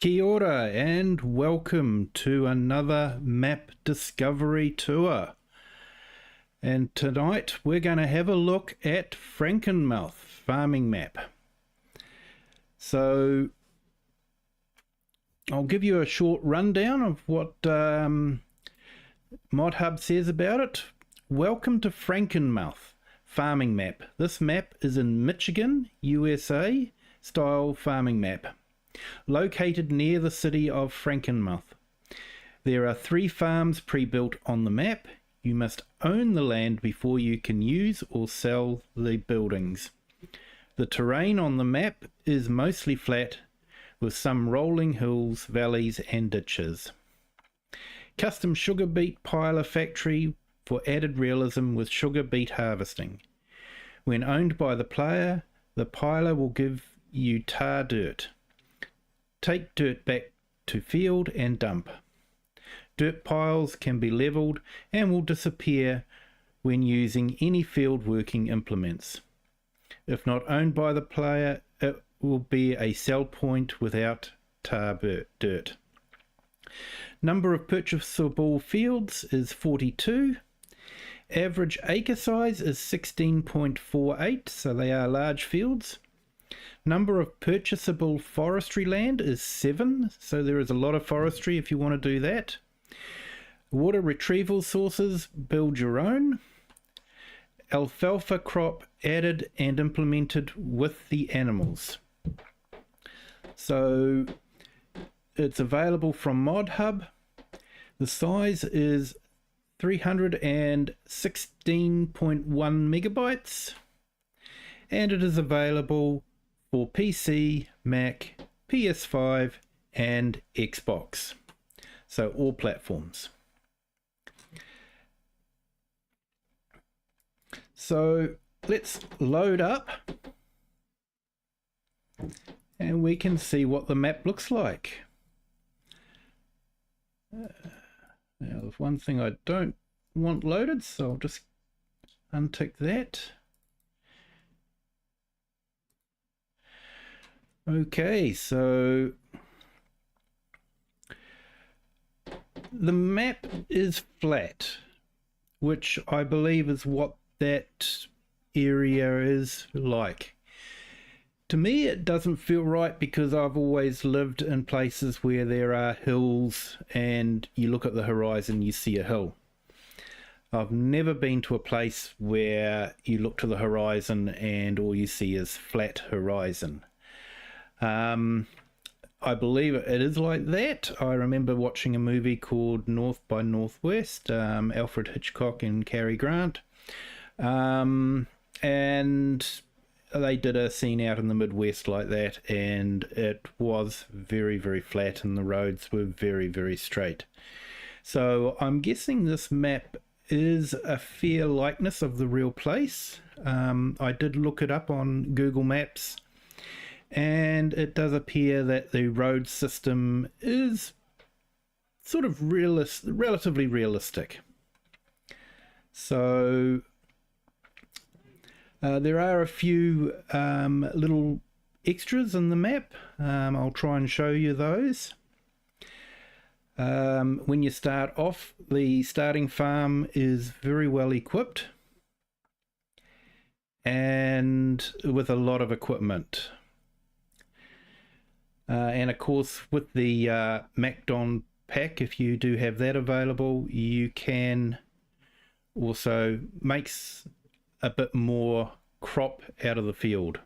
Kia ora and welcome to another map discovery tour. And tonight we're going to have a look at Frankenmuth farming map. So I'll give you a short rundown of what ModHub says about it. Welcome to Frankenmuth farming map. This map is in Michigan, USA style farming map, located near the city of Frankenmuth. There are 3 farms pre-built on the map. You must own the land before you can use or sell the buildings. The terrain on the map is mostly flat, with some rolling hills, valleys and ditches. Custom sugar beet piler factory for added realism with sugar beet harvesting. When owned by the player, the piler will give you tar dirt. Take dirt back to field and dump. Dirt piles can be levelled and will disappear when using any field working implements. If not owned by the player, it will be a sell point without tar dirt. Number of purchasable fields is 42. Average acre size is 16.48, so they are large fields. Number of purchasable forestry land is 7, so there is a lot of forestry if you want to do that. Water retrieval sources, build your own. Alfalfa crop added and implemented with the animals. So it's available from ModHub. The size is 316.1 megabytes, and it is available for PC, Mac, PS5 and Xbox, so all platforms. So let's load up and we can see what the map looks like. Now there's one thing I don't want loaded, so I'll just untick that. Okay, so the map is flat, which I believe is what that area is like. To me, it doesn't feel right because I've always lived in places where there are hills and you look at the horizon, you see a hill. I've never been to a place where you look to the horizon and all you see is flat horizon. I believe it is like that. I remember watching a movie called North by Northwest, Alfred Hitchcock and Cary Grant, and they did a scene out in the Midwest like that, and it was very, very flat and the roads were very, very straight. So I'm guessing this map is a fair likeness of the real place. I did look it up on Google Maps, and it does appear that the road system is sort of relatively realistic. So there are a few little extras in the map. I'll try and show you those. When you start off, the starting farm is very well equipped and with a lot of equipment. And of course, with the MacDon pack, if you do have that available, you can also make a bit more crop out of the field.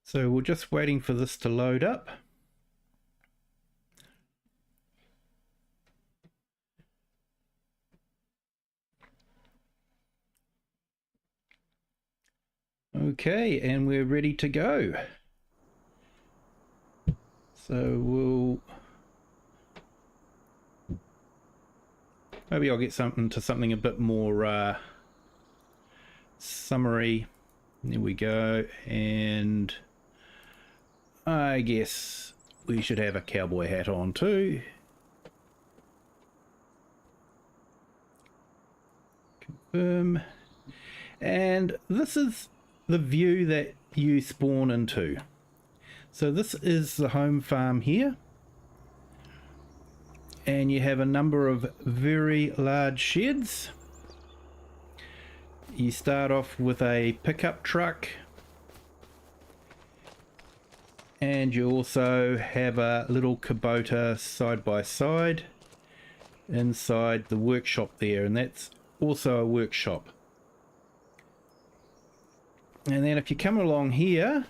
So we're just waiting for this to load up. Okay, and we're ready to go. So maybe I'll get something a bit more summary. There we go, and I guess we should have a cowboy hat on too. Confirm. And this is the view that you spawn into. So this is the home farm here, and you have a number of very large sheds. You start off with a pickup truck, and you also have a little Kubota side by side inside the workshop there, and that's also a workshop. And then if you come along here,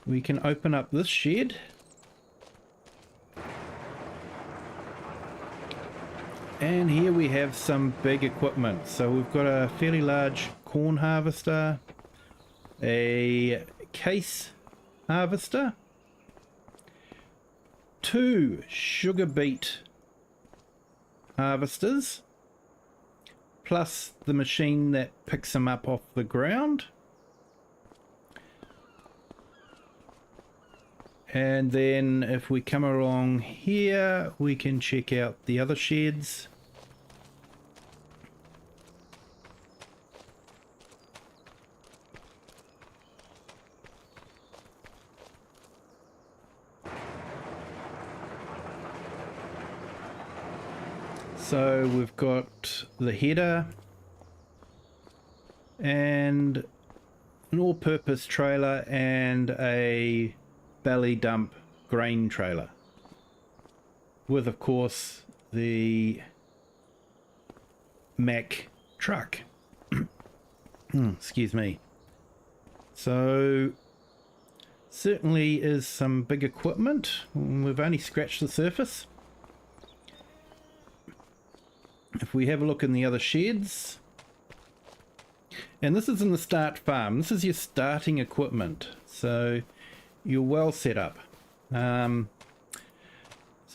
we can open up this shed, and here we have some big equipment. So we've got a fairly large corn harvester, a case harvester, 2 sugar beet harvesters, plus the machine that picks them up off the ground. And then if we come along here, we can check out the other sheds. So we've got the header and an all-purpose trailer and a belly dump grain trailer, with of course the Mack truck. Excuse me. So certainly is some big equipment. We've only scratched the surface. If we have a look in the other sheds, and this is in the start farm, this is your starting equipment, so you're well set up. So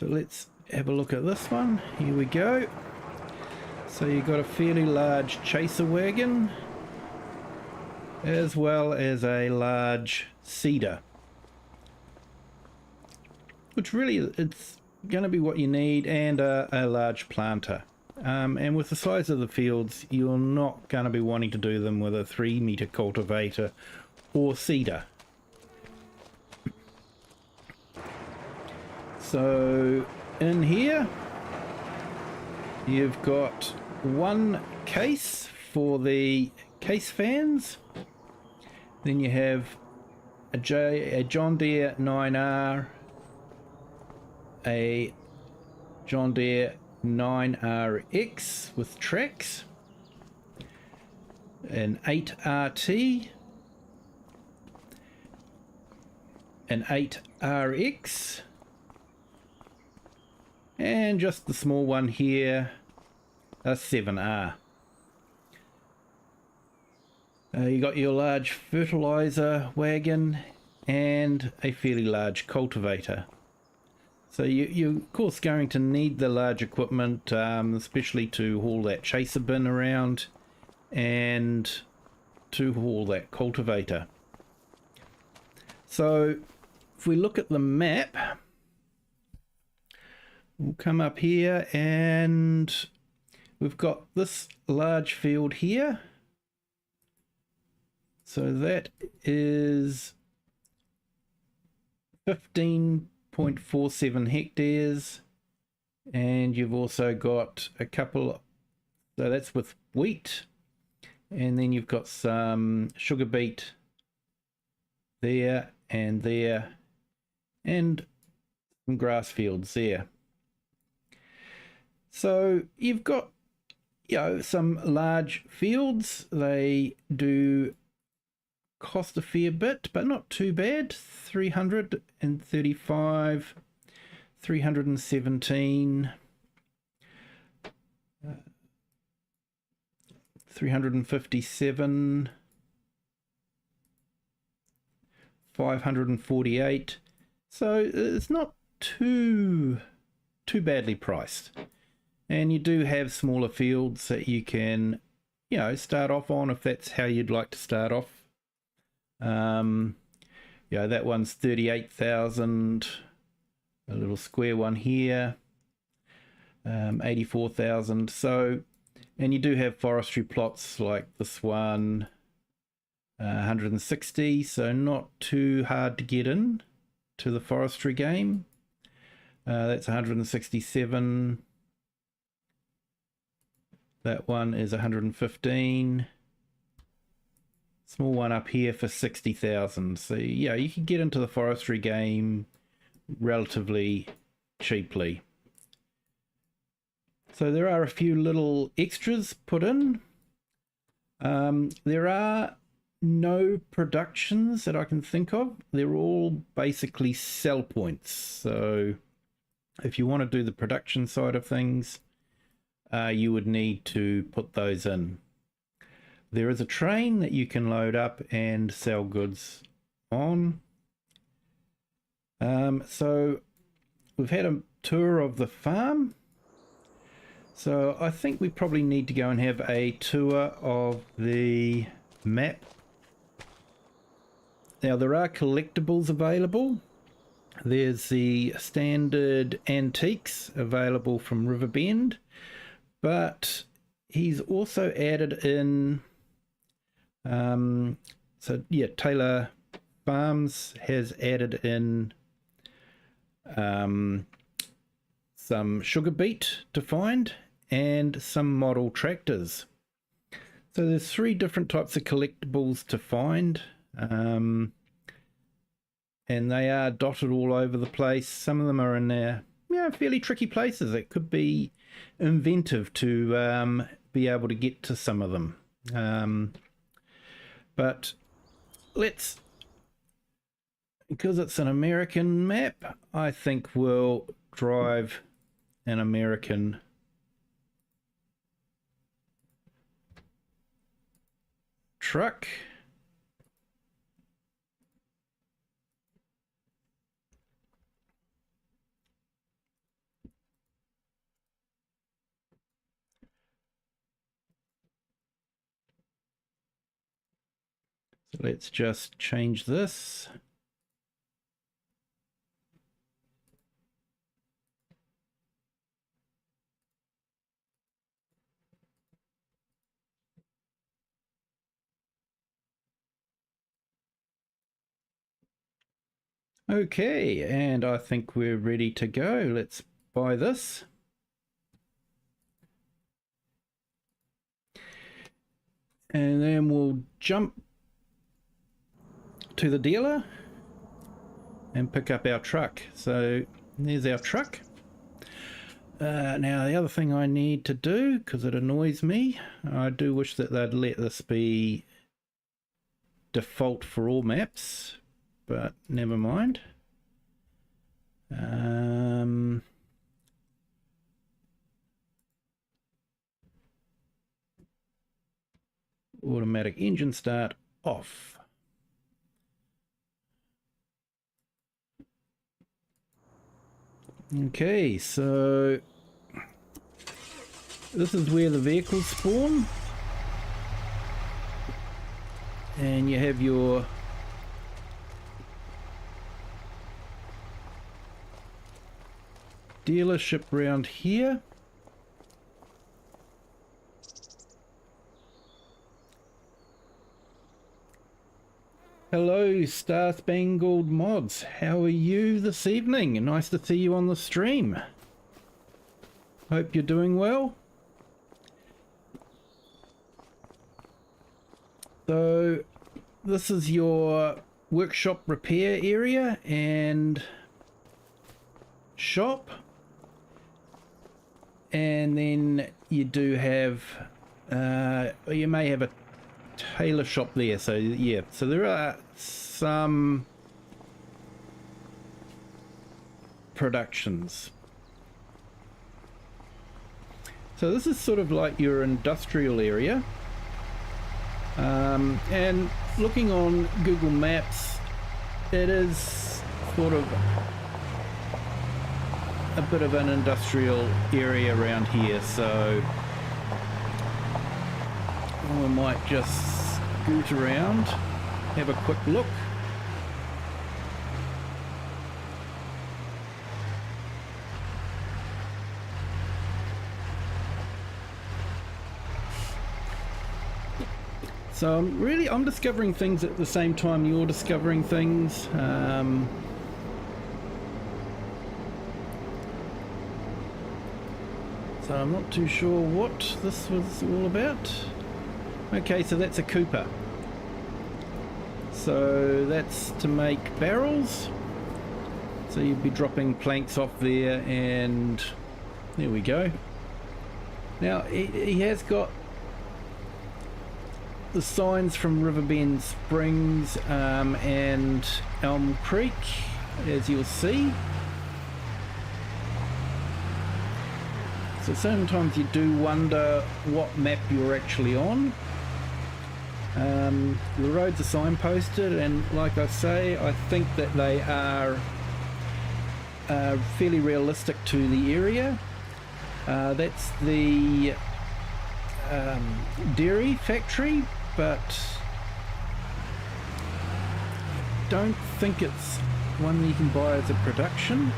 let's have a look at this one. Here we go. So you've got a fairly large chaser wagon, as well as a large seeder, which really it's going to be what you need, and a large planter. And with the size of the fields, you're not going to be wanting to do them with a 3-meter cultivator or seeder. So in here, you've got one case for the case fans. Then you have a John Deere 9R, a John Deere 9RX with tracks, an 8RT, an 8RX, and just the small one here, a 7R. You got your large fertilizer wagon and a fairly large cultivator. So you're of course going to need the large equipment, especially to haul that chaser bin around and to haul that cultivator. So if we look at the map, we'll come up here and we've got this large field here. So that is 15.47 hectares, and you've also got a couple, so that's with wheat, and then you've got some sugar beet there, and some grass fields there. So you've got, you know, some large fields. They do cost a fair bit, but not too bad. 335, 317, 357, 548. So it's not too badly priced. And you do have smaller fields that you can, you know, start off on if that's how you'd like to start off. Yeah, that one's 38,000. A little square one here, 84,000. So, and you do have forestry plots like this one, 160, so not too hard to get in to the forestry game. That's 167. That one is 115. Small one up here for 60,000. So yeah, you can get into the forestry game relatively cheaply. So there are a few little extras put in. There are no productions that I can think of. They're all basically sell points. So if you want to do the production side of things, you would need to put those in. There is a train that you can load up and sell goods on. So we've had a tour of the farm. So I think we probably need to go and have a tour of the map. Now there are collectibles available. There's the standard antiques available from Riverbend, but he's also added in, so yeah, TaylorFarms has added in some sugar beet to find and some model tractors. So there's 3 different types of collectibles to find, and they are dotted all over the place. Some of them are in there, fairly tricky places. It could be inventive to be able to get to some of them. But let's, because it's an American map, I think we'll drive an American truck. So let's just change this. Okay, and I think we're ready to go. Let's buy this. And then we'll jump to the dealer and pick up our truck. So there's our truck. Now the other thing I need to do, because it annoys me, I do wish that they'd let this be default for all maps, but never mind. Automatic engine start off. Okay, so this is where the vehicles spawn, and you have your dealership around here. Hello, Star Spangled Mods. How are you this evening? Nice to see you on the stream. Hope you're doing well. So, this is your workshop repair area and shop. And then you do have, you may have a tailor shop there. So yeah, so there are some productions. So this is sort of like your industrial area. And looking on Google Maps, it is sort of a bit of an industrial area around here, so we might just scoot around, have a quick look. So I'm discovering things at the same time you're discovering things. So I'm not too sure what this was all about. Okay, so that's a Cooper. So that's to make barrels. So you'd be dropping planks off there, and there we go. Now he has got the signs from Riverbend Springs and Elm Creek, as you'll see. So sometimes you do wonder what map you're actually on. The roads are signposted, and like I say, I think that they are fairly realistic to the area. That's the dairy factory, but don't think it's one that you can buy as a production.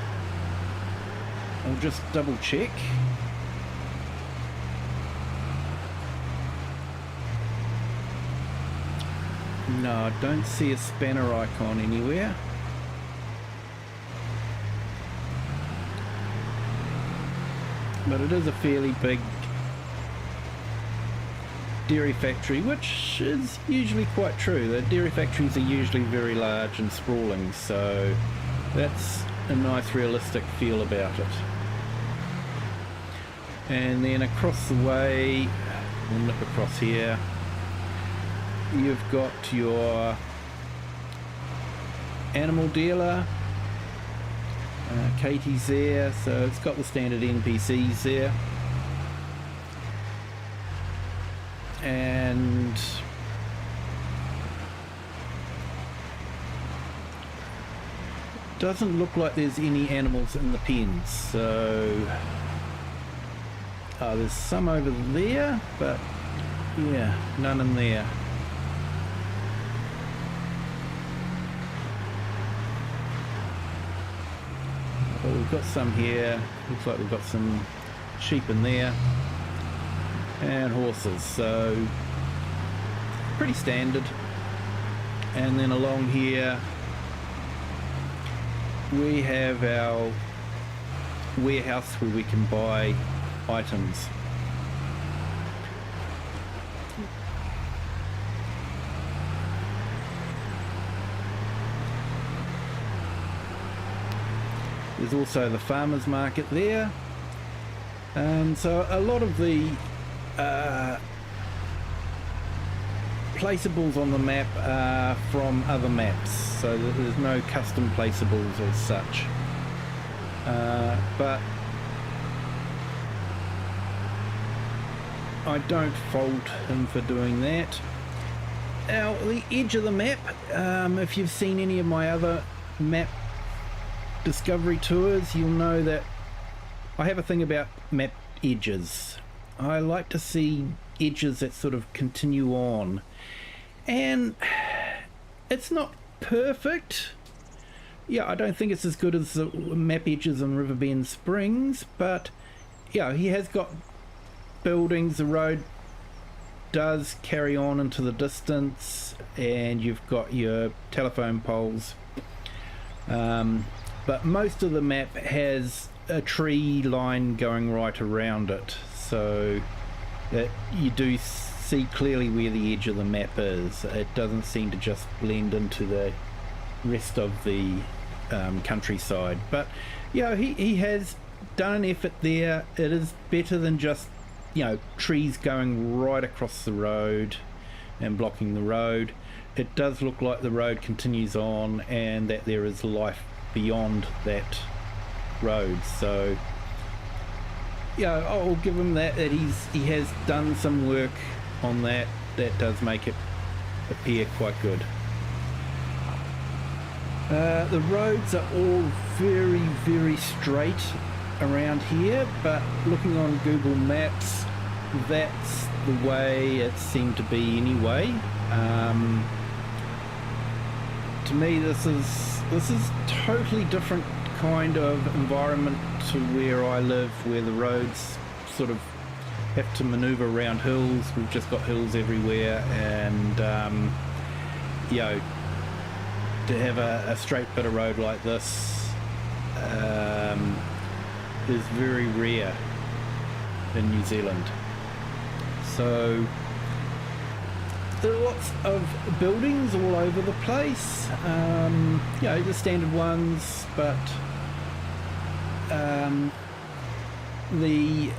I'll just double check. No, I don't see a spanner icon anywhere. But it is a fairly big dairy factory, which is usually quite true. The dairy factories are usually very large and sprawling, so that's a nice realistic feel about it. And then across the way, we'll nip across here, you've got your animal dealer. Katie's there, so it's got the standard NPCs there. And doesn't look like there's any animals in the pens, so there's some over there, but yeah, none in there. But we've got some here. Looks like we've got some sheep in there and horses, so pretty standard. And then along here we have our warehouse where we can buy items. There's also the farmers market there, and so a lot of the placeables on the map are from other maps, so there's no custom placeables as such. But I don't fault him for doing that. Now, the edge of the map, if you've seen any of my other map discovery tours, you'll know that I have a thing about map edges. I like to see edges that sort of continue on, and it's not perfect. Yeah, I don't think it's as good as the map edges on Riverbend Springs, but yeah, he has got buildings. The road does carry on into the distance, and you've got your telephone poles. But most of the map has a tree line going right around it, so that you do see clearly where the edge of the map is. It doesn't seem to just blend into the rest of the countryside. But yeah, he has done an effort there. It is better than just, you know, trees going right across the road and blocking the road. It does look like the road continues on and that there is life beyond that road. So yeah, I'll give him that he has done some work on that. That does make it appear quite good. The roads are all very, very straight around here, but looking on Google Maps, that's the way it seemed to be anyway. To me, this is totally different kind of environment to where I live, where the roads sort of have to maneuver around hills. We've just got hills everywhere, and you know, to have a straight bit of road like this is very rare in New Zealand. So there are lots of buildings all over the place, you know, the standard ones, but the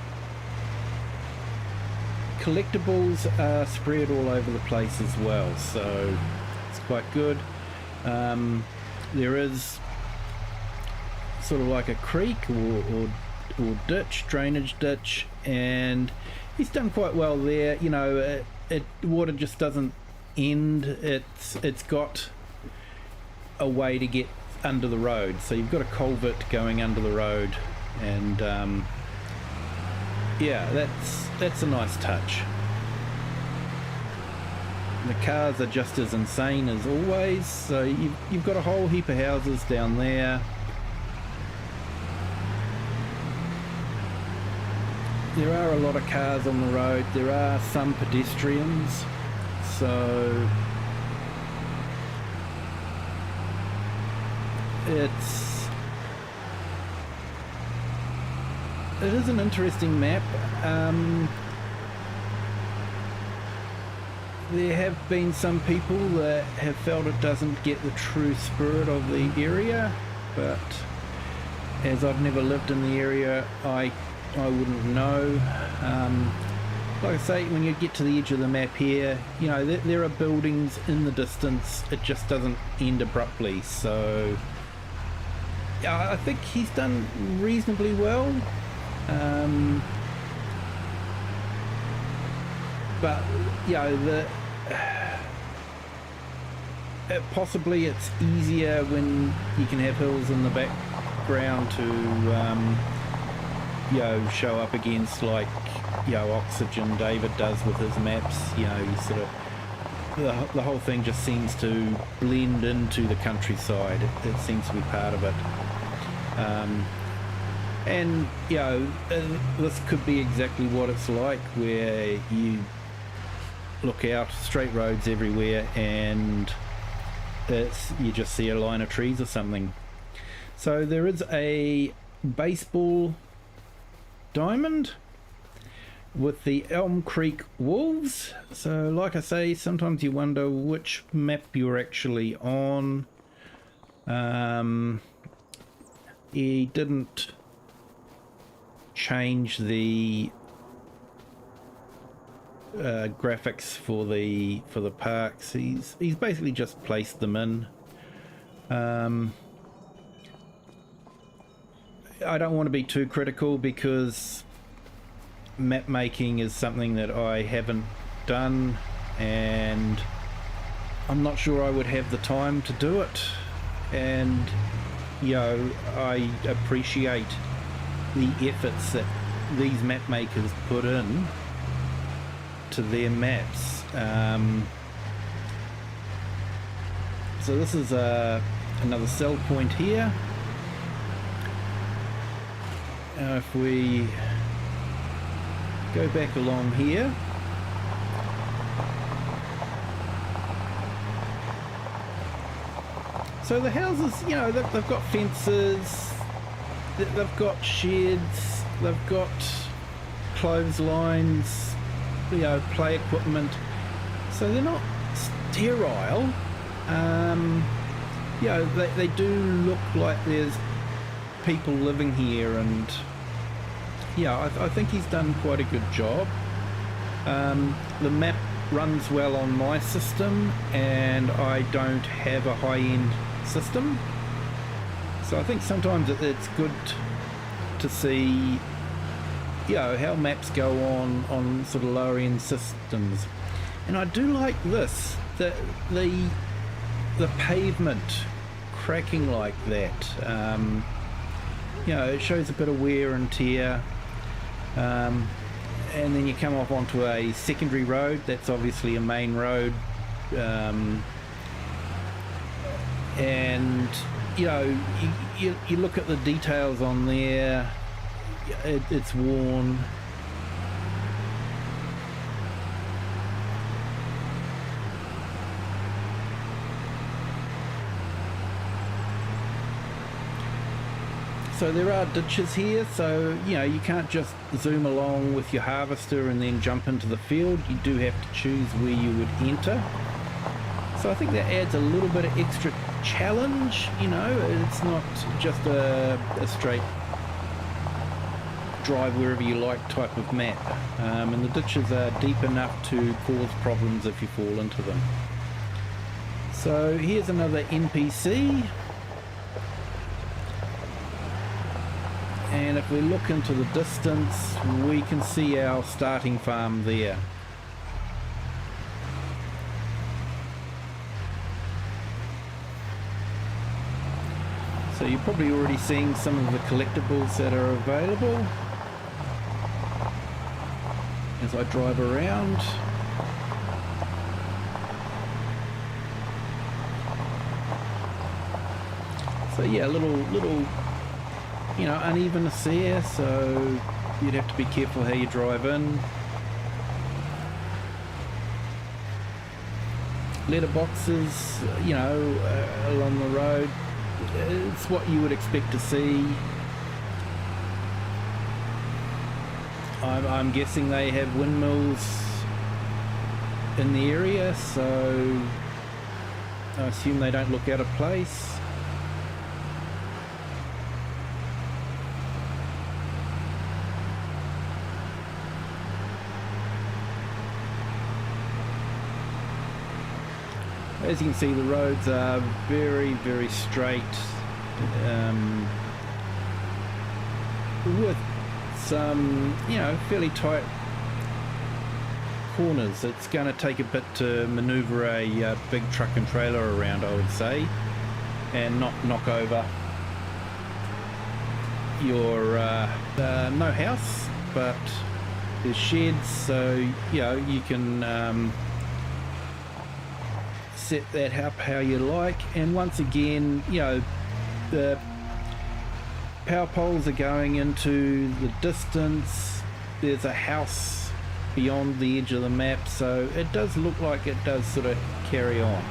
collectibles are spread all over the place as well, so it's quite good. There is sort of like a creek or ditch, drainage ditch, and he's done quite well there. You know, water just doesn't end. It's got a way to get under the road, so you've got a culvert going under the road, and yeah, that's a nice touch. The cars are just as insane as always, so you've got a whole heap of houses down there. There are a lot of cars on the road. There are some pedestrians, so it is an interesting map. There have been some people that have felt it doesn't get the true spirit of the area, but as I've never lived in the area, I wouldn't know. Like I say, when you get to the edge of the map here, you know, there are buildings in the distance. It just doesn't end abruptly, so I think he's done reasonably well. But you know, possibly it's easier when you can have hills in the background to you know, show up against, like, you know, Oxygen David does with his maps. You know, you sort of the whole thing just seems to blend into the countryside. It seems to be part of it. And you know, this could be exactly what it's like, where you look out, straight roads everywhere, and you just see a line of trees or something. So there is a baseball diamond with the Elm Creek Wolves. So like I say, sometimes you wonder which map you're actually on. He didn't change the graphics for the parks. He's basically just placed them in. I don't want to be too critical, because map making is something that I haven't done, and I'm not sure I would have the time to do it. And you know, I appreciate the efforts that these map makers put in to their maps. So this is another sell point here. Now if we go back along here, so the houses, you know, they've got fences, they've got sheds, they've got clotheslines, you know, play equipment, so they're not sterile. You know, they do look like there's people living here, and yeah, I think he's done quite a good job. The map runs well on my system, and I don't have a high-end system, so I think sometimes it's good to see, you know, how maps go on sort of lower end systems. And I do like this, the pavement cracking like that. You know, it shows a bit of wear and tear. And then you come off onto a secondary road. That's obviously a main road. And you know, you look at the details on there. It's worn. So there are ditches here, so you can't just zoom along with your harvester and then jump into the field. You do have to choose where you would enter. So I think that adds a little bit of extra challenge. It's not just a straight drive wherever you like type of map, and the ditches are deep enough to cause problems if you fall into them. So here's another NPC. And if we look into the distance, we can see our starting farm there. So you're probably already seeing some of the collectibles that are available as I drive around. So yeah, a little unevenness there, so you'd have to be careful how you drive in. Letterboxes, along the road, it's what you would expect to see. I'm guessing they have windmills in the area, so I assume they don't look out of place. As you can see, the roads are very, very straight, with some, fairly tight corners. It's going to take a bit to manoeuvre a big truck and trailer around, I would say, and not knock over your no house, but there's sheds, so you can set that up how you like. And once again, the power poles are going into the distance. There's a house beyond the edge of the map, so it does look like it does sort of carry on.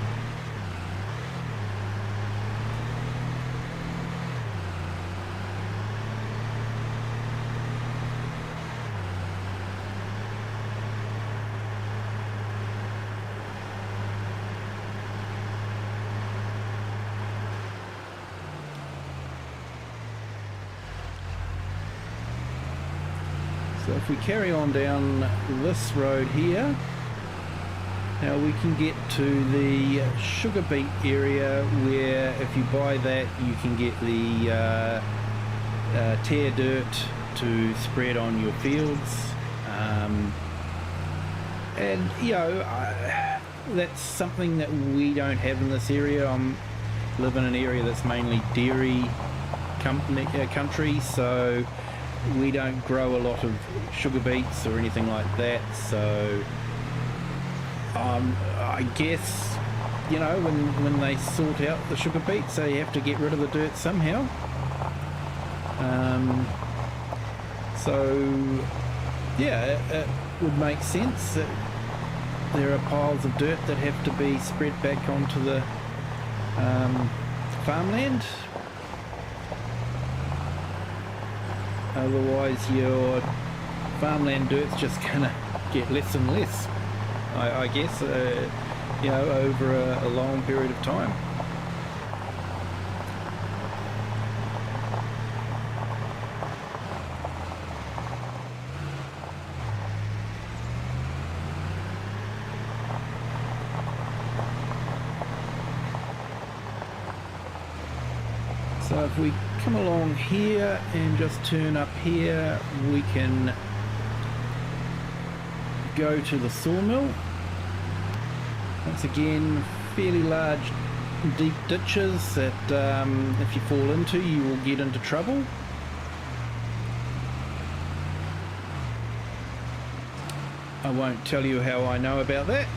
So if we carry on down this road here, now we can get to the sugar beet area, where if you buy that you can get the tear dirt to spread on your fields, and that's something that we don't have in this area. I live in an area that's mainly dairy country, so we don't grow a lot of sugar beets or anything like that. So I guess when they sort out the sugar beets, they have to get rid of the dirt somehow. So yeah, it would make sense that there are piles of dirt that have to be spread back onto the farmland. Otherwise your farmland dirt's just gonna get less and less, I guess, over a long period of time. So if we come along here and just turn up here, we can go to the sawmill. Once again, fairly large deep ditches that if you fall into, you will get into trouble. I won't tell you how I know about that.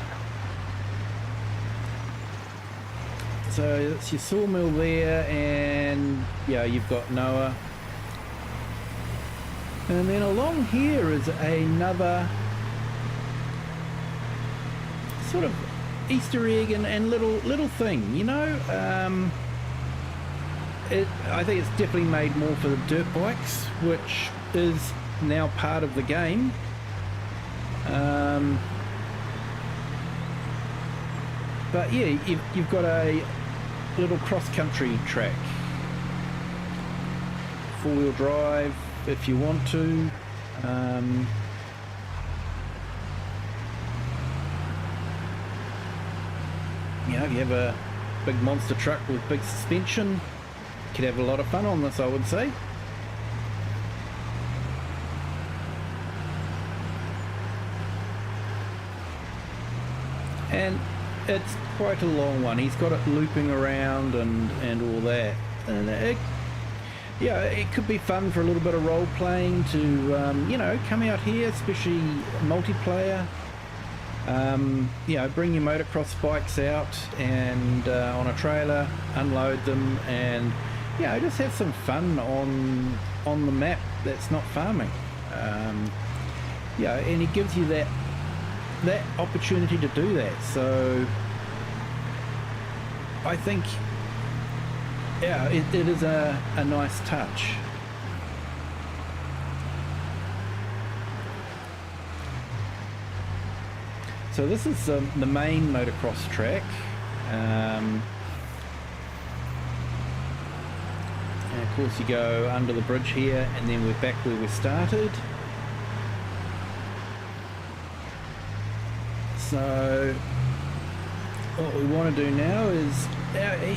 So that's your sawmill there, and yeah, you've got Noah. And then along here is another sort of Easter egg and little thing, I think it's definitely made more for the dirt bikes, which is now part of the game. But yeah, you've got a little cross-country track, four-wheel drive if you want to. You know, if you have a big monster truck with big suspension, you could have a lot of fun on this, I would say. And it's quite a long one. He's got it looping around and all that. And yeah, it could be fun for a little bit of role playing to, you know, come out here, especially multiplayer. You know, bring your motocross bikes out and on a trailer, unload them, and you know, just have some fun on the map that's not farming. Yeah, and it gives you that opportunity to do that. So I think, yeah, it is a nice touch. So this is the main motocross track, and of course you go under the bridge here, and then we're back where we started. So what we want to do now is,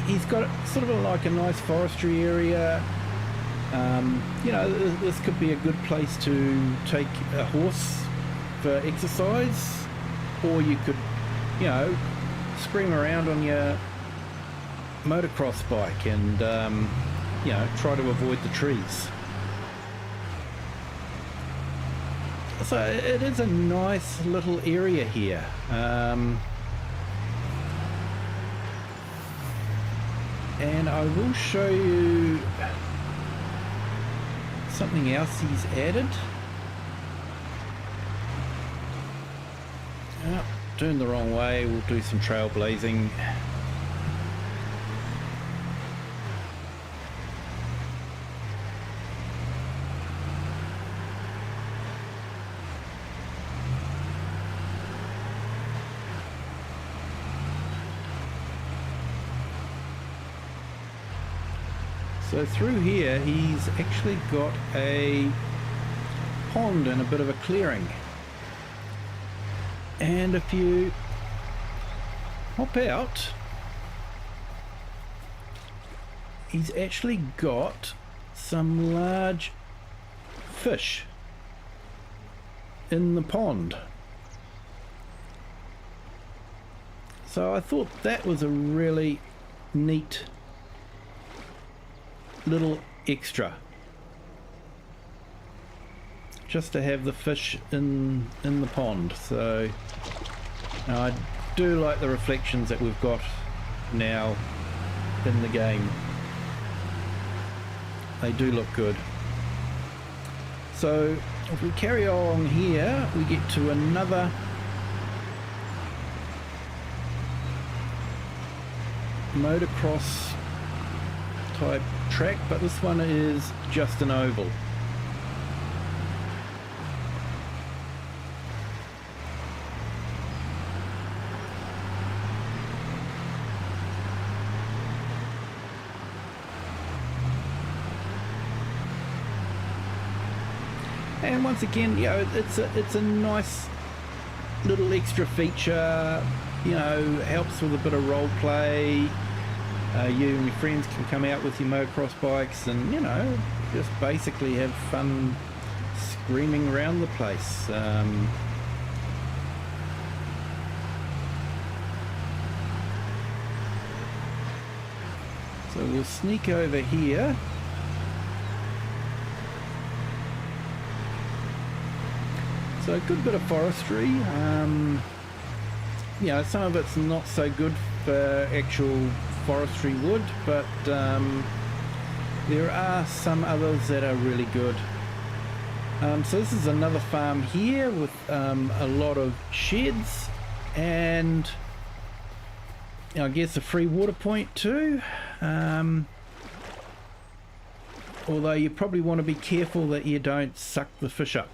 he's got sort of like a nice forestry area. You know, this could be a good place to take a horse for exercise. Or you could, you know, scream around on your motocross bike and, you know, try to avoid the trees. So it is a nice little area here. And I will show you something else he's added. Oh, turned the wrong way. We'll do some trailblazing. So through here he's actually got a pond and a bit of a clearing. And if you hop out, he's actually got some large fish in the pond. So I thought that was a really neat little extra, just to have the fish in the pond. So now I do like the reflections that we've got now in the game. They do look good. So if we carry on here, we get to another motocross type track, but this one is just an oval. And once again, you know, it's a nice little extra feature. You know, helps with a bit of role play. You and your friends can come out with your motocross bikes and, you know, just basically have fun screaming around the place. So we'll sneak over here. So a good bit of forestry. You know, some of it's not so good for actual forestry wood, but there are some others that are really good. So this is another farm here with a lot of sheds and I guess a free water point too. although you probably want to be careful that you don't suck the fish up.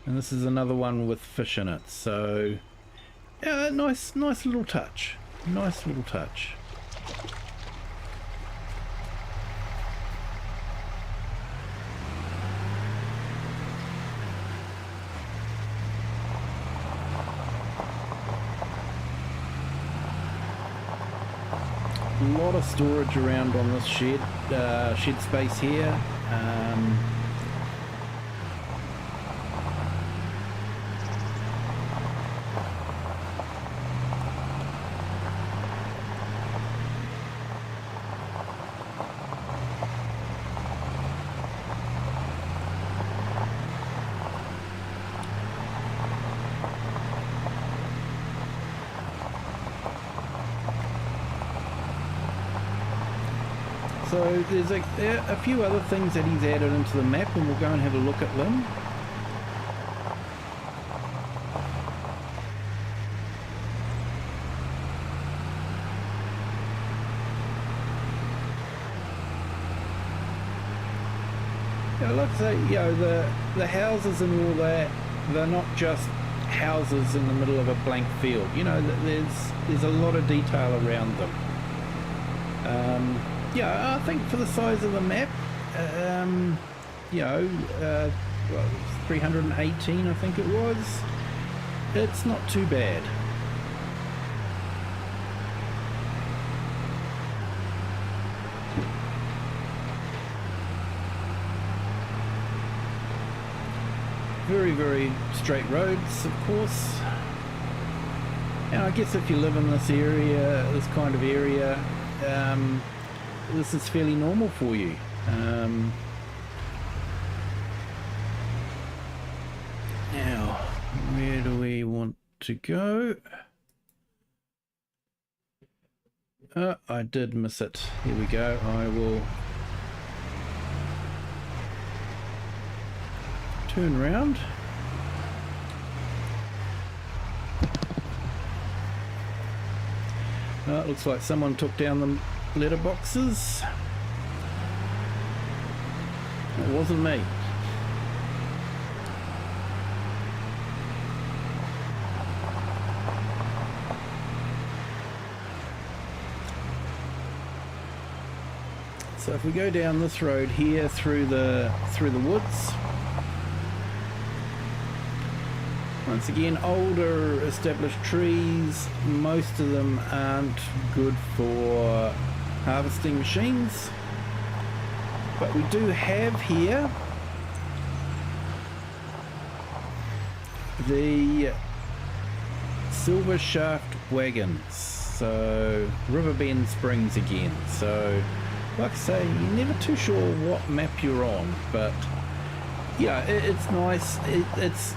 And this is another one with fish in it, so yeah, nice little touch. Nice little touch. A lot of storage around on this shed space here. So there's a few other things that he's added into the map, and we'll go and have a look at them. Yeah, like I say, you know, the houses and all that, they're not just houses in the middle of a blank field. You know, there's a lot of detail around them. Yeah, I think for the size of the map, you know, well, 318 I think it was, it's not too bad. Very, very straight roads, of course. And I guess if you live in this area, this kind of area, this is fairly normal for you. Now, where do we want to go? I did miss it. Here we go. I will turn round. It looks like someone took down the letterboxes. It wasn't me. So if we go down this road here through the woods, once again, older established trees, most of them aren't good for harvesting machines, but we do have here the silver shaft wagons, so Riverbend Springs again. So like I say, you're never too sure what map you're on, but yeah, it's nice. It's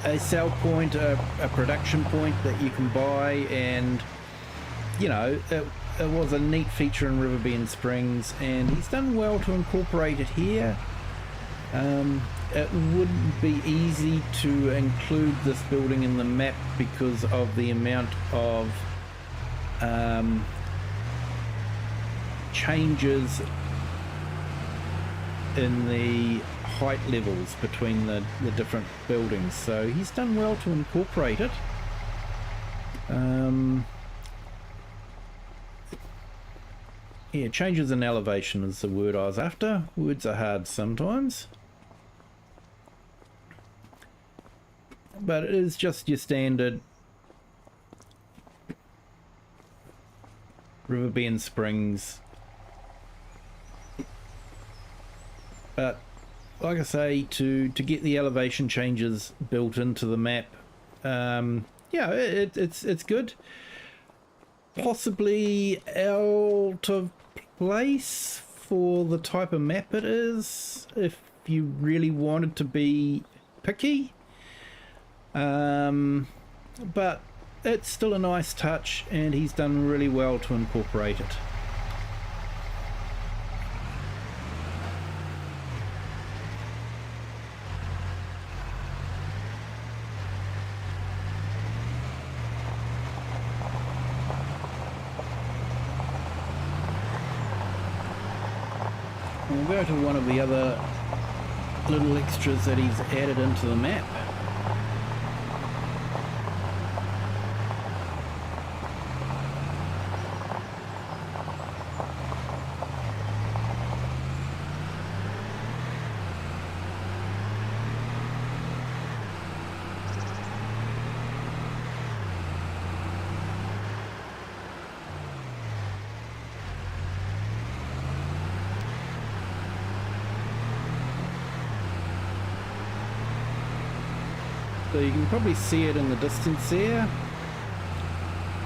a sell point, a production point that you can buy, and you know, it was a neat feature in Riverbend Springs, and he's done well to incorporate it here. It wouldn't be easy to include this building in the map because of the amount of changes in the height levels between the different buildings, so he's done well to incorporate it. Yeah, changes in elevation is the word I was after. Words are hard sometimes, but it is just your standard Riverbend Springs. But like I say, to get the elevation changes built into the map, yeah, it's good. Possibly out of place for the type of map it is, if you really wanted to be picky. But it's still a nice touch, and he's done really well to incorporate it. we'll go to one of the other little extras that he's added into the map. So you can probably see it in the distance there.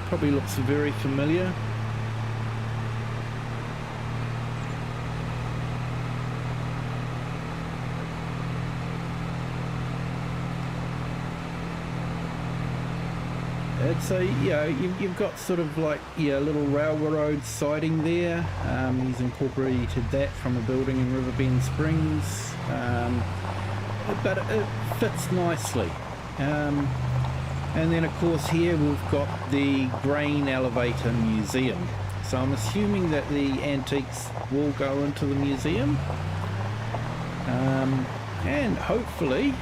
Probably looks very familiar. It's a, you've got sort of like, little railroad siding there. He's incorporated that from a building in Riverbend Springs, but it fits nicely. And then of course here we've got the Grain Elevator Museum, so I'm assuming that the antiques will go into the museum, and hopefully,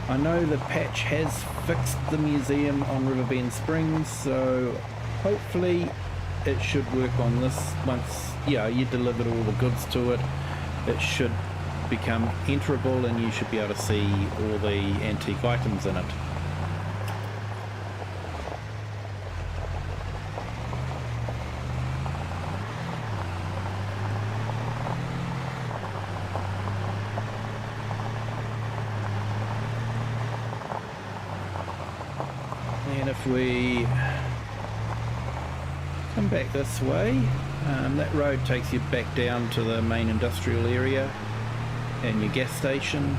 I know the patch has fixed the museum on Riverbend Springs, so hopefully it should work on this. Once you delivered all the goods to it, it should become enterable and you should be able to see all the antique items in it. And if we come back this way, that road takes you back down to the main industrial area and your gas station.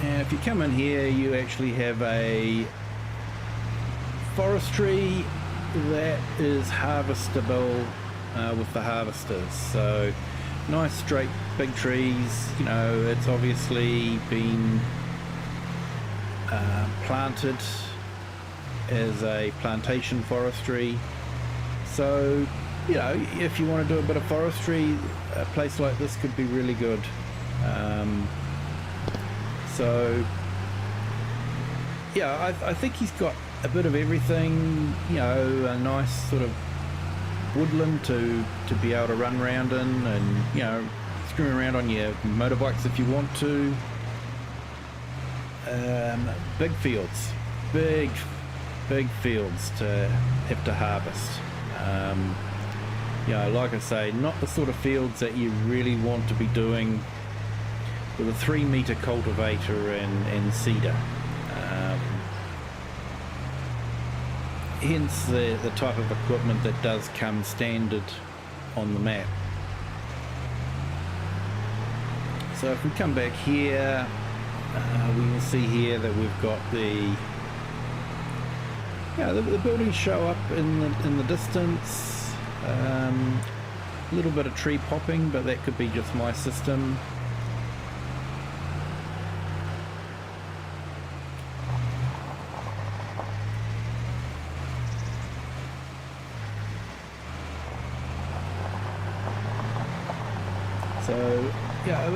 And if you come in here, you actually have a forestry that is harvestable with the harvesters. So nice straight big trees, it's obviously been planted as a plantation forestry. So if you want to do a bit of forestry, a place like this could be really good. I think he's got a bit of everything, a nice sort of woodland to be able to run around in, and screwing around on your motorbikes if you want to. Big fields, big fields to have to harvest. Like I say, not the sort of fields that you really want to be doing with a 3-meter cultivator and seeder. Hence the type of equipment that does come standard on the map. So if we come back here, we can see here that we've got the buildings show up in the distance. A little bit of tree popping, but that could be just my system. So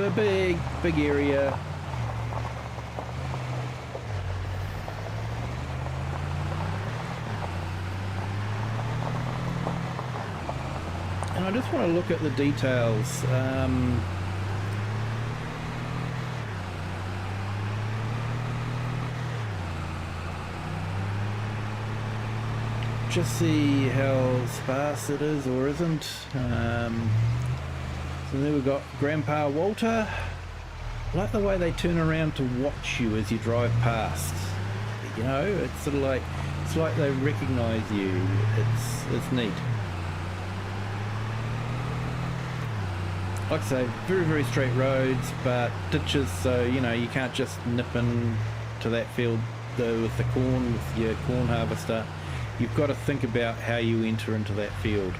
a big area. And I just want to look at the details. Just see how sparse it is or isn't. So there we've got Grandpa Walter. I like the way they turn around to watch you as you drive past. It's sort of like, it's like they recognise you. It's neat. Like I say, very straight roads, but ditches, so you can't just nip in to that field with the corn, with your corn harvester. You've got to think about how you enter into that field.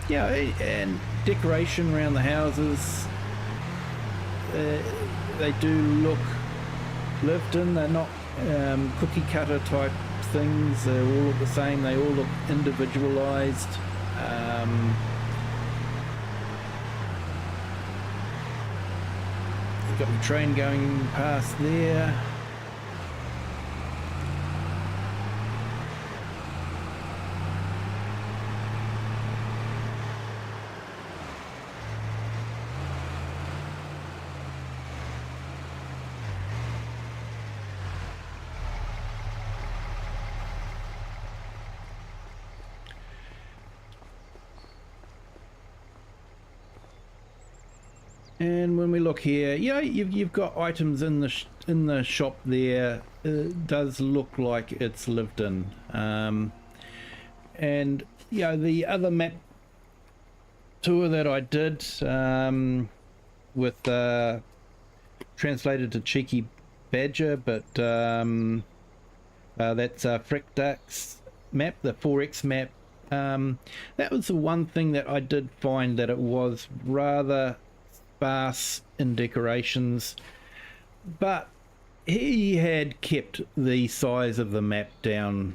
yeah, and decoration around the houses. They do look lived in. They're not cookie cutter type things. They all look the same. They all look individualized. You've got the train going past there. And when we look here, yeah, you've got items in the shop there. It does look like it's lived in. And the other map tour that I did with translated to Cheeky Badger, but that's Frick Duck's map, the 4X map. That was the one thing that I did find, that it was rather sparse in decorations, but he had kept the size of the map down.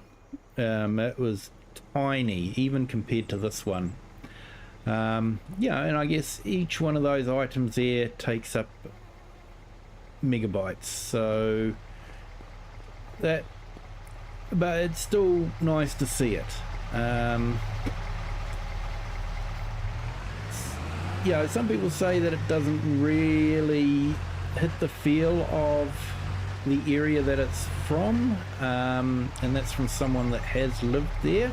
It was tiny even compared to this one. And I guess each one of those items there takes up megabytes, so that, but it's still nice to see it. Some people say that it doesn't really hit the feel of the area that it's from, and that's from someone that has lived there.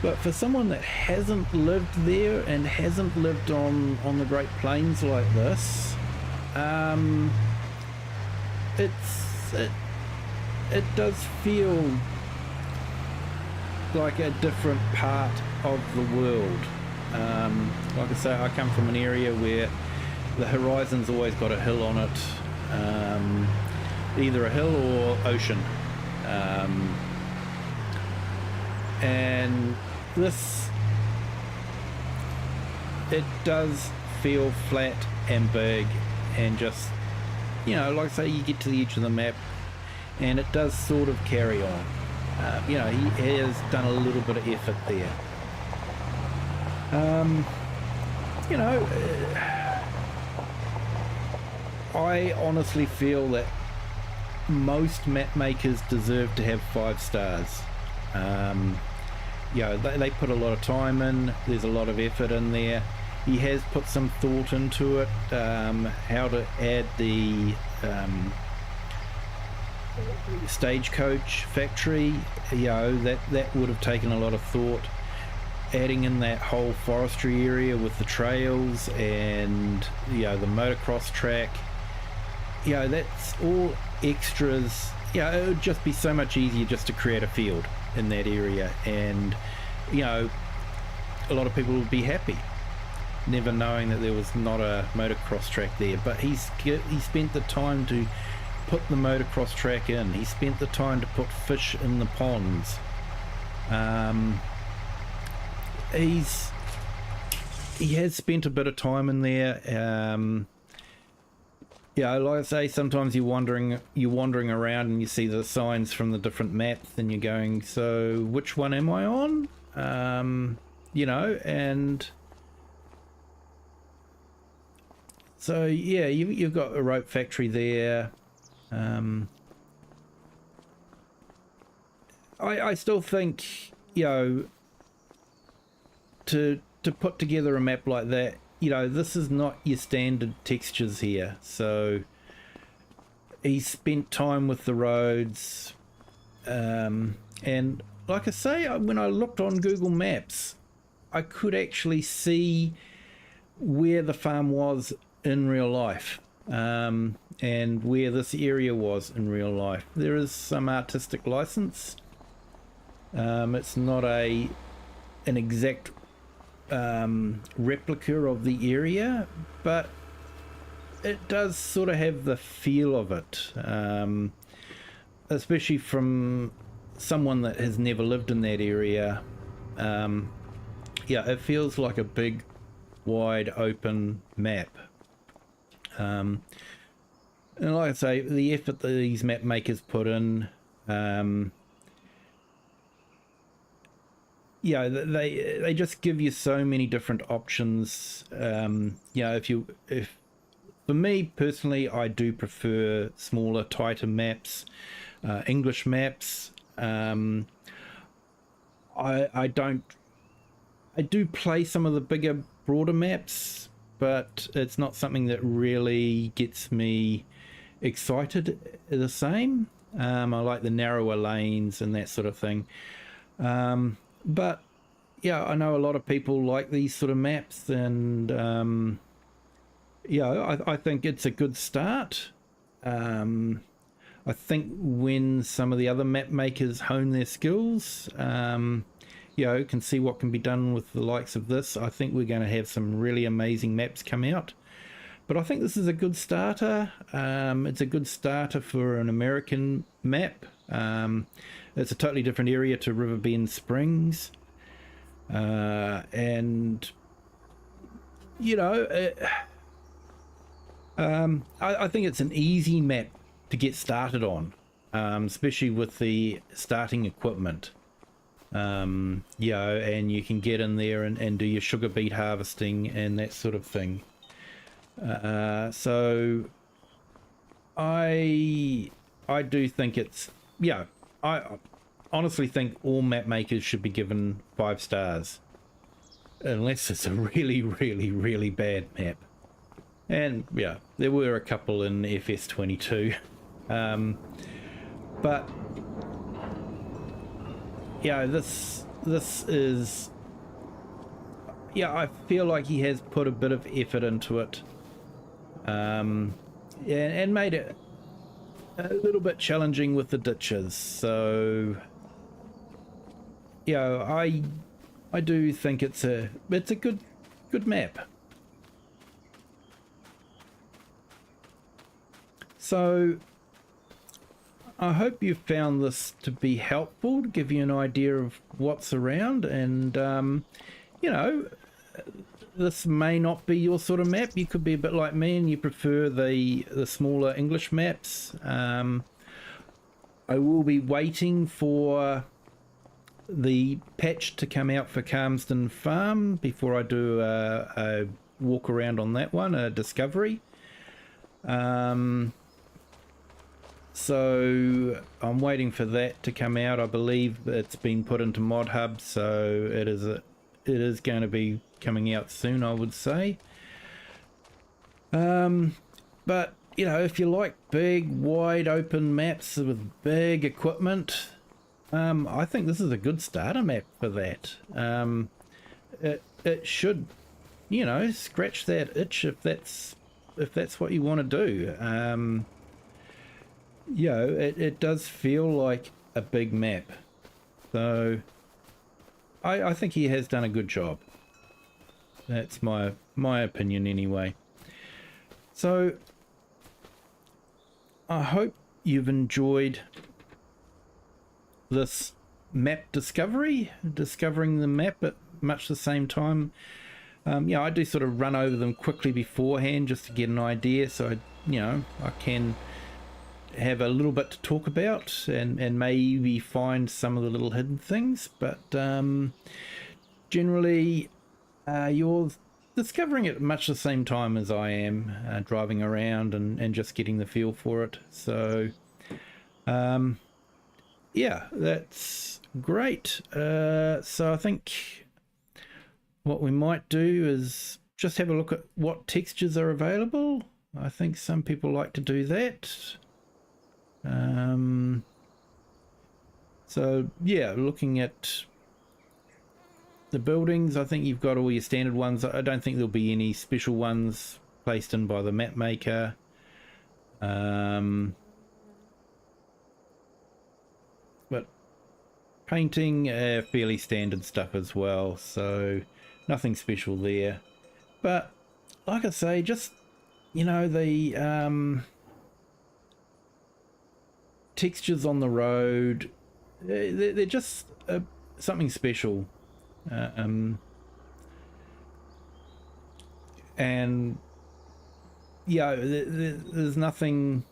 But for someone that hasn't lived there and hasn't lived on the Great Plains like this, it does feel like a different part of the world. Like I say, I come from an area where the horizon's always got a hill on it, either a hill or ocean, and this, it does feel flat and big, and just, like I say, you get to the edge of the map and it does sort of carry on. He has done a little bit of effort there. I honestly feel that most map makers deserve to have 5 stars. They put a lot of time in, there's a lot of effort in there. He has put some thought into it, how to add the stagecoach factory. That would have taken a lot of thought. Adding in that whole forestry area with the trails and the motocross track, that's all extras. It would just be so much easier just to create a field in that area, and a lot of people would be happy never knowing that there was not a motocross track there. But he spent the time to put the motocross track in. He spent the time to put fish in the ponds. He has spent a bit of time in there. Like I say, sometimes you're wandering around and you see the signs from the different maps and you're going, so which one am I on? And so you've got a rope factory there. I still think, to put together a map like that, this is not your standard textures here. So he spent time with the roads, and like I say, when I looked on Google Maps, I could actually see where the farm was in real life, and where this area was in real life. There is some artistic license. It's not an exact replica of the area, but it does sort of have the feel of it, especially from someone that has never lived in that area. yeah, it feels like a big, wide open map. And like I say, the effort that these map makers put in, yeah, they just give you so many different options. You know, if for me personally, I do prefer smaller, tighter maps, English maps. I don't. I do play some of the bigger, broader maps, but it's not something that really gets me excited the same. I like the narrower lanes and that sort of thing. But yeah, I know a lot of people like these sort of maps, and yeah, I think it's a good start. I think when some of the other map makers hone their skills, you know, can see what can be done with the likes of this, I think we're going to have some really amazing maps come out. But I think this is a good starter. It's a good starter for an American map. It's a totally different area to Riverbend Springs. And, you know, I think it's an easy map to get started on, especially with the starting equipment. You know, and you can get in there and do your sugar beet harvesting and that sort of thing. So I do think it's, yeah, I honestly think all map makers should be given 5 stars, unless it's a really, really, really bad map. And yeah, there were a couple in FS22. But yeah, this is, yeah, I feel like he has put a bit of effort into it, and made it a little bit challenging with the ditches. So yeah, I do think it's a good map. So I hope you found this to be helpful, to give you an idea of what's around. And you know, this may not be your sort of map. You could be a bit like me and you prefer the smaller English maps. I will be waiting for the patch to come out for Calmsden Farm before I do a walk around on that one, a discovery. So I'm waiting for that to come out. I believe it's been put into Mod Hub, so it is going to be coming out soon, I would say. But you know, if you like big, wide open maps with big equipment, I think this is a good starter map for that. It should, you know, scratch that itch if that's what you want to do. You know, it does feel like a big map. So I think he has done a good job. That's my opinion anyway. So I hope you've enjoyed this map discovery, discovering the map at much the same time. Yeah, I do sort of run over them quickly beforehand just to get an idea, so I can have a little bit to talk about and maybe find some of the little hidden things. But generally you're discovering it at much the same time as I am, driving around and just getting the feel for it. So yeah, that's great. So I think what we might do is just have a look at what textures are available. I think some people like to do that. So yeah, looking at the buildings, I think you've got all your standard ones. I don't think there'll be any special ones placed in by the map maker. But painting, fairly standard stuff as well, so nothing special there. But like I say, just the textures on the road, they're just something special. and yeah, there's nothing,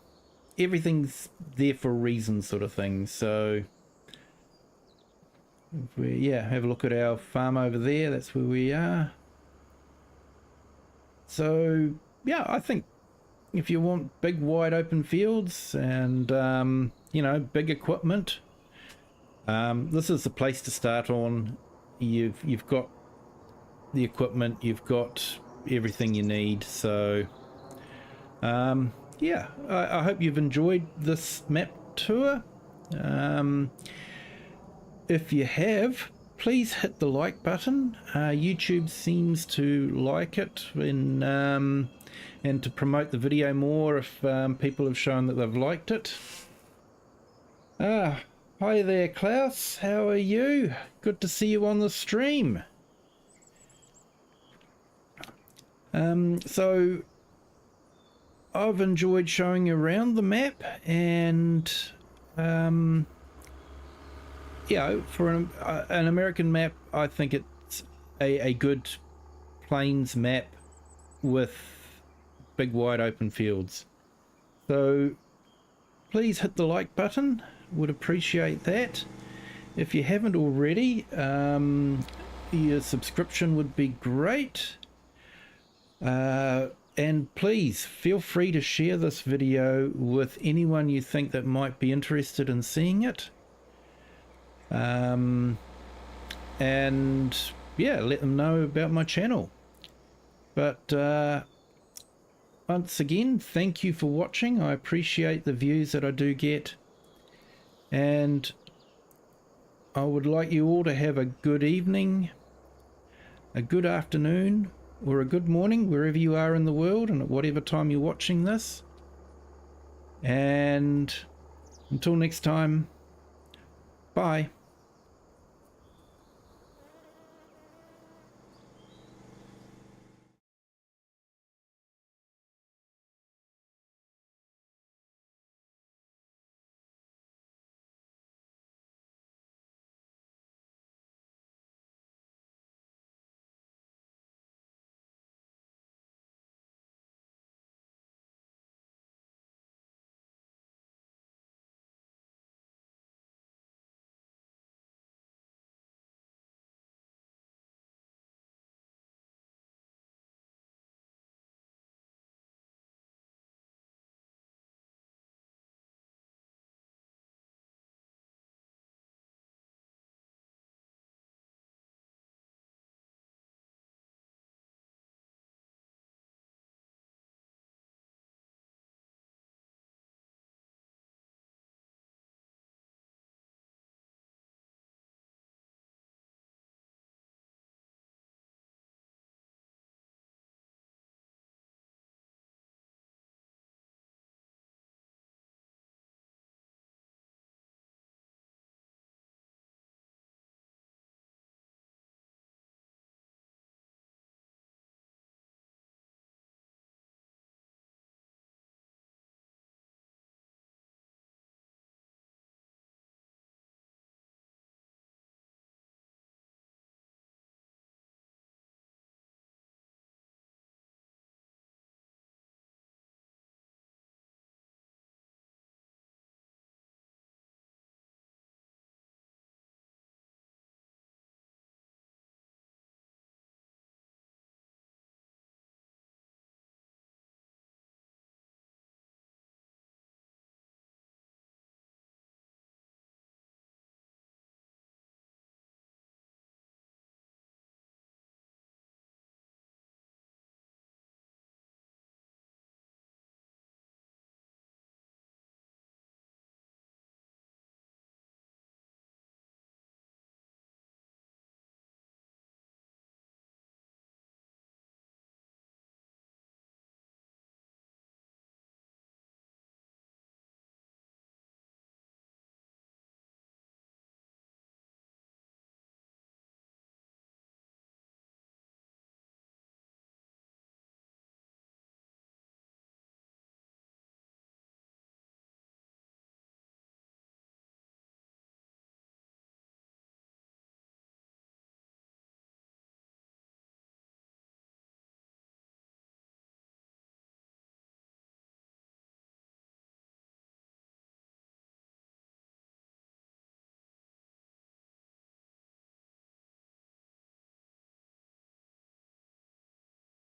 everything's there for a reason, sort of thing. So if we, yeah, have a look at our farm over there, that's where we are. So yeah, I think if you want big wide open fields and you know, big equipment, this is the place to start on. You've got the equipment, you've got everything you need. So yeah, I hope you've enjoyed this map tour. If you have, please hit the like button. YouTube seems to like it, and to promote the video more if people have shown that they've liked it. Hi there, Klaus. How are you? Good to see you on the stream. So I've enjoyed showing you around the map, and you know, for an American map, I think it's a good plains map with big wide open fields. So please hit the like button, would appreciate that. If you haven't already, your subscription would be great. And please feel free to share this video with anyone you think that might be interested in seeing it. And yeah, let them know about my channel. But once again, thank you for watching. I appreciate the views that I do get, and I would like you all to have a good evening, a good afternoon, or a good morning wherever you are in the world and at whatever time you're watching this. And until next time, bye.